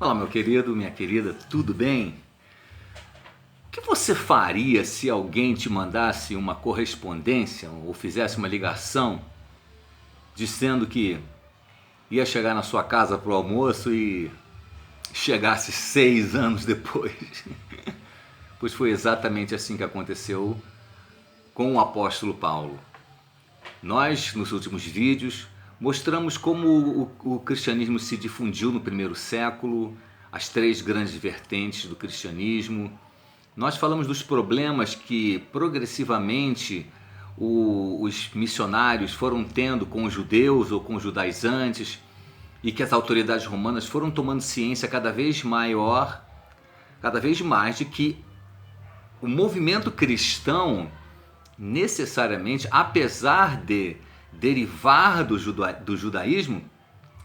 Olá, meu querido, minha querida, tudo bem? O que você faria se alguém te mandasse uma correspondência ou fizesse uma ligação dizendo que ia chegar na sua casa para o almoço e chegasse 6 anos depois? Pois foi exatamente assim que aconteceu com o apóstolo Paulo. Nós, nos últimos vídeos, mostramos como o cristianismo se difundiu no primeiro século, as três grandes vertentes do cristianismo. Nós falamos dos problemas que progressivamente os missionários foram tendo com os judeus ou com os judaizantes e que as autoridades romanas foram tomando ciência cada vez maior, cada vez mais de que o movimento cristão necessariamente, apesar de derivar do judaísmo,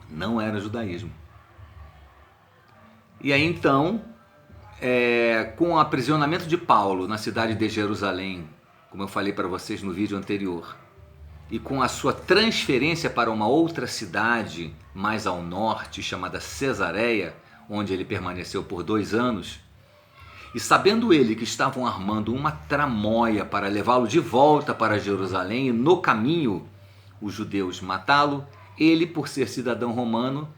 não era judaísmo. E aí então, com o aprisionamento de Paulo na cidade de Jerusalém, como eu falei para vocês no vídeo anterior, e com a sua transferência para uma outra cidade mais ao norte, chamada Cesareia, onde ele permaneceu por 2 anos, e sabendo ele que estavam armando uma tramóia para levá-lo de volta para Jerusalém e no caminho os judeus matá-lo, ele, por ser cidadão romano,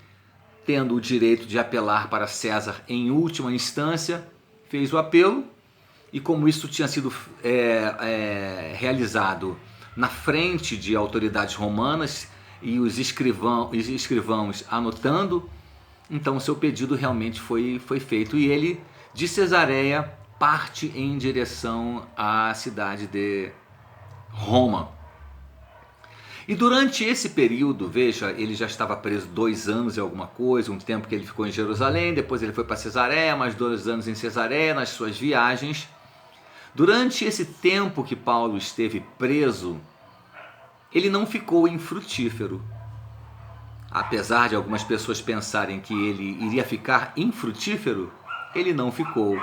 tendo o direito de apelar para César em última instância, fez o apelo, e como isso tinha sido realizado na frente de autoridades romanas e os escrivãos anotando, então o seu pedido realmente foi feito, e ele, de Cesareia, parte em direção à cidade de Roma. E durante esse período, veja, ele já estava preso 2 anos e alguma coisa, um tempo que ele ficou em Jerusalém, depois ele foi para Cesareia, mais 2 anos em Cesareia, nas suas viagens. Durante esse tempo que Paulo esteve preso, ele não ficou infrutífero. Apesar de algumas pessoas pensarem que ele iria ficar infrutífero, ele não ficou.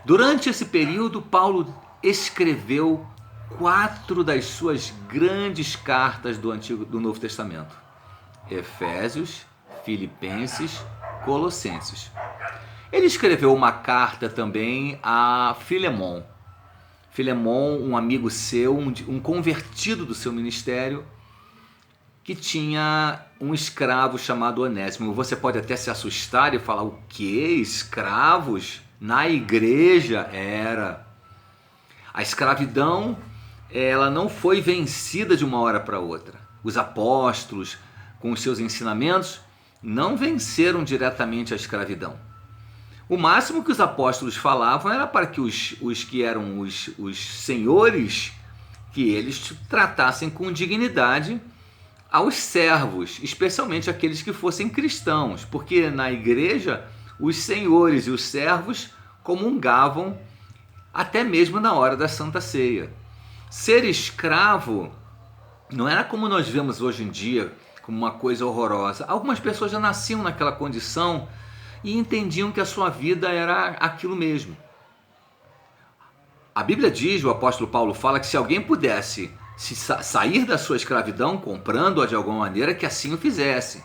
Durante esse período, Paulo escreveu 4 das suas grandes cartas do Novo Testamento: Efésios, Filipenses, Colossenses. Ele escreveu uma carta também a Filemon. Filemon, um amigo seu, um convertido do seu ministério, que tinha um escravo chamado Onésimo. Você pode até se assustar e falar: o quê? Escravos? Na igreja? Era. A escravidão, ela não foi vencida de uma hora para outra. Os apóstolos, com os seus ensinamentos, não venceram diretamente a escravidão. O máximo que os apóstolos falavam era para que os que eram os senhores, que eles tratassem com dignidade aos servos, especialmente aqueles que fossem cristãos, porque na igreja os senhores e os servos comungavam até mesmo na hora da Santa Ceia. Ser escravo não era como nós vemos hoje em dia, como uma coisa horrorosa. Algumas pessoas já nasciam naquela condição e entendiam que a sua vida era aquilo mesmo. A Bíblia diz, o apóstolo Paulo fala, que se alguém pudesse sair da sua escravidão, comprando-a de alguma maneira, que assim o fizesse.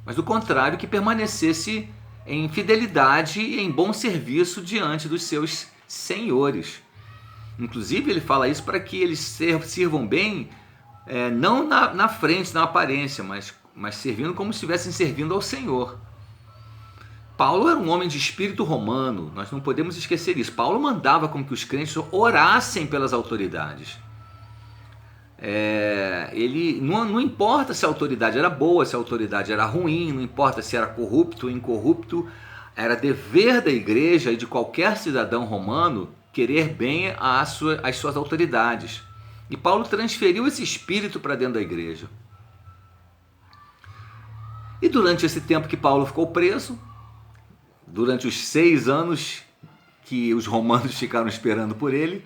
Mas do contrário, que permanecesse em fidelidade e em bom serviço diante dos seus senhores. Inclusive ele fala isso para que eles sirvam bem, não na frente, na aparência, mas servindo como se estivessem servindo ao Senhor. Paulo era um homem de espírito romano, nós não podemos esquecer isso. Paulo mandava com que os crentes orassem pelas autoridades. Ele não importa se a autoridade era boa, se a autoridade era ruim, não importa se era corrupto ou incorrupto, era dever da igreja e de qualquer cidadão romano querer bem às suas autoridades. E Paulo transferiu esse espírito para dentro da igreja. E durante esse tempo que Paulo ficou preso, durante os 6 anos que os romanos ficaram esperando por ele,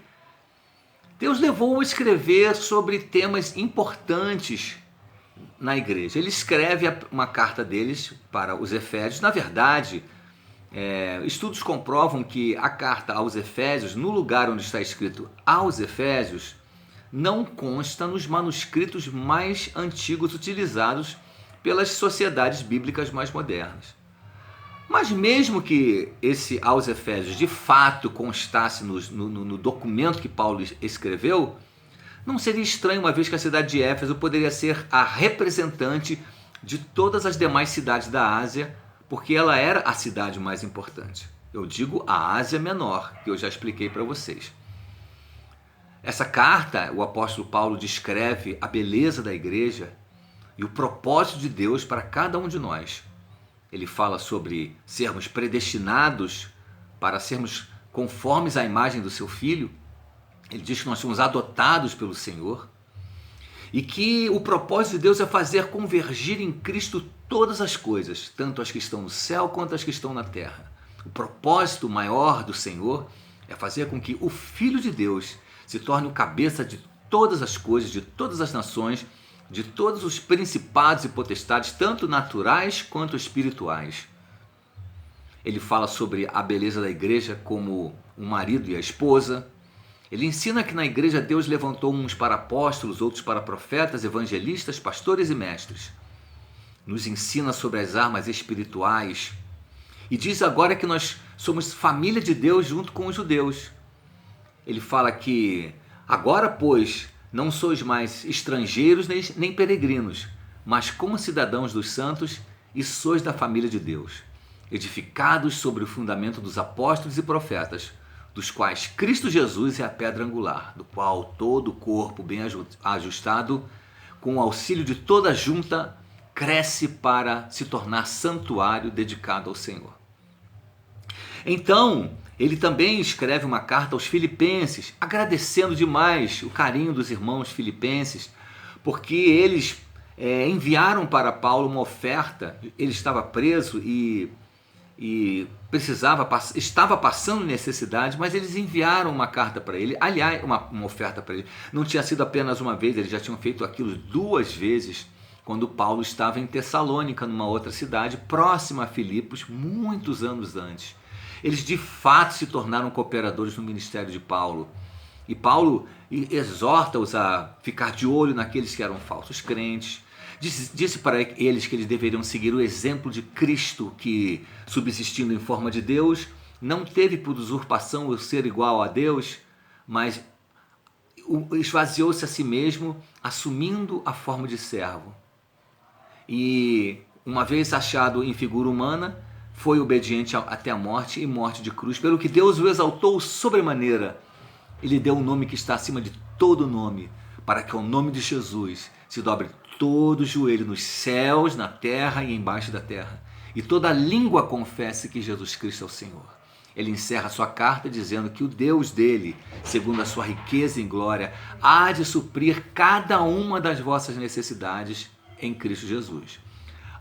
Deus levou-o a escrever sobre temas importantes na igreja. Ele escreve uma carta deles para os Efésios. Na verdade, estudos comprovam que a carta aos Efésios, no lugar onde está escrito aos Efésios, não consta nos manuscritos mais antigos utilizados pelas sociedades bíblicas mais modernas. Mas mesmo que esse aos Efésios de fato constasse no documento que Paulo escreveu, não seria estranho, uma vez que a cidade de Éfeso poderia ser a representante de todas as demais cidades da Ásia, porque ela era a cidade mais importante. Eu digo a Ásia Menor, que eu já expliquei para vocês. Essa carta, o apóstolo Paulo descreve a beleza da igreja e o propósito de Deus para cada um de nós. Ele fala sobre sermos predestinados para sermos conformes à imagem do seu Filho. Ele diz que nós somos adotados pelo Senhor e que o propósito de Deus é fazer convergir em Cristo todas as coisas, tanto as que estão no céu quanto as que estão na terra. O propósito maior do Senhor é fazer com que o Filho de Deus se torne o cabeça de todas as coisas, de todas as nações, de todos os principados e potestades, tanto naturais quanto espirituais. Ele fala sobre a beleza da igreja como o marido e a esposa. Ele ensina que na igreja Deus levantou uns para apóstolos, outros para profetas, evangelistas, pastores e mestres. Nos ensina sobre as armas espirituais. E diz agora que nós somos família de Deus junto com os judeus. Ele fala que agora, pois, não sois mais estrangeiros nem peregrinos, mas como cidadãos dos santos e sois da família de Deus, edificados sobre o fundamento dos apóstolos e profetas, dos quais Cristo Jesus é a pedra angular, do qual todo o corpo bem ajustado, com o auxílio de toda a junta, cresce para se tornar santuário dedicado ao Senhor. Então, ele também escreve uma carta aos filipenses, agradecendo demais o carinho dos irmãos filipenses, porque eles enviaram para Paulo uma oferta. Ele estava preso e estava passando necessidade, mas eles enviaram uma carta para ele, aliás, uma oferta para ele. Não tinha sido apenas uma vez, eles já tinham feito aquilo 2 vezes, quando Paulo estava em Tessalônica, numa outra cidade, próxima a Filipos, muitos anos antes. Eles de fato se tornaram cooperadores no ministério de Paulo. E Paulo exorta-os a ficar de olho naqueles que eram falsos crentes. Disse para eles que eles deveriam seguir o exemplo de Cristo, que, subsistindo em forma de Deus, não teve por usurpação o ser igual a Deus, mas esvaziou-se a si mesmo, assumindo a forma de servo. E, uma vez achado em figura humana, foi obediente até a morte e morte de cruz, pelo que Deus o exaltou sobremaneira. Ele deu um nome que está acima de todo nome, para que ao nome de Jesus se dobre todo o joelho nos céus, na terra e embaixo da terra, e toda língua confesse que Jesus Cristo é o Senhor. Ele encerra sua carta dizendo que o Deus dele, segundo a sua riqueza em glória, há de suprir cada uma das vossas necessidades em Cristo Jesus.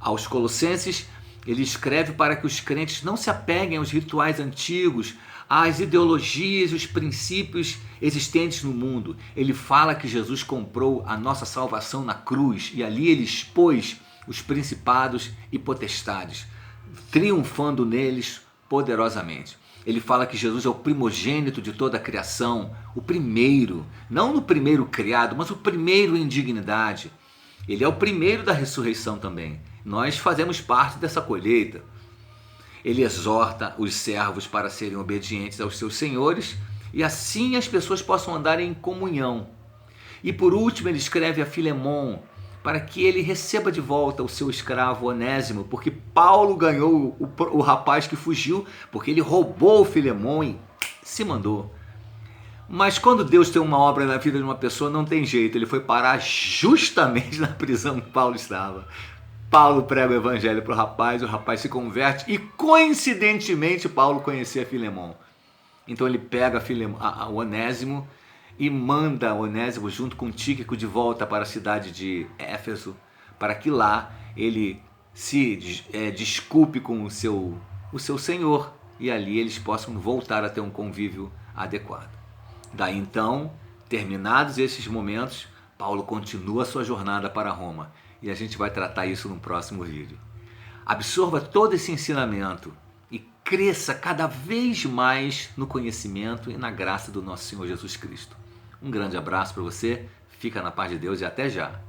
Aos Colossenses, ele escreve para que os crentes não se apeguem aos rituais antigos, às ideologias e os princípios existentes no mundo. Ele fala que Jesus comprou a nossa salvação na cruz e ali ele expôs os principados e potestades, triunfando neles poderosamente. Ele fala que Jesus é o primogênito de toda a criação, o primeiro, não o primeiro criado, mas o primeiro em dignidade. Ele é o primeiro da ressurreição também. Nós fazemos parte dessa colheita. Ele exorta os servos para serem obedientes aos seus senhores e assim as pessoas possam andar em comunhão. E por último ele escreve a Filemon para que ele receba de volta o seu escravo Onésimo, porque Paulo ganhou o rapaz que fugiu, porque ele roubou o Filemon e se mandou. Mas quando Deus tem uma obra na vida de uma pessoa, não tem jeito, ele foi parar justamente na prisão que Paulo estava. Paulo prega o evangelho para o rapaz se converte e coincidentemente Paulo conhecia Filemon. Então ele pega o Onésimo e manda Onésimo junto com Tíquico de volta para a cidade de Éfeso, para que lá ele se desculpe com o seu senhor e ali eles possam voltar a ter um convívio adequado. Daí então, terminados esses momentos, Paulo continua a sua jornada para Roma. E a gente vai tratar isso no próximo vídeo. Absorva todo esse ensinamento e cresça cada vez mais no conhecimento e na graça do nosso Senhor Jesus Cristo. Um grande abraço para você, fica na paz de Deus e até já!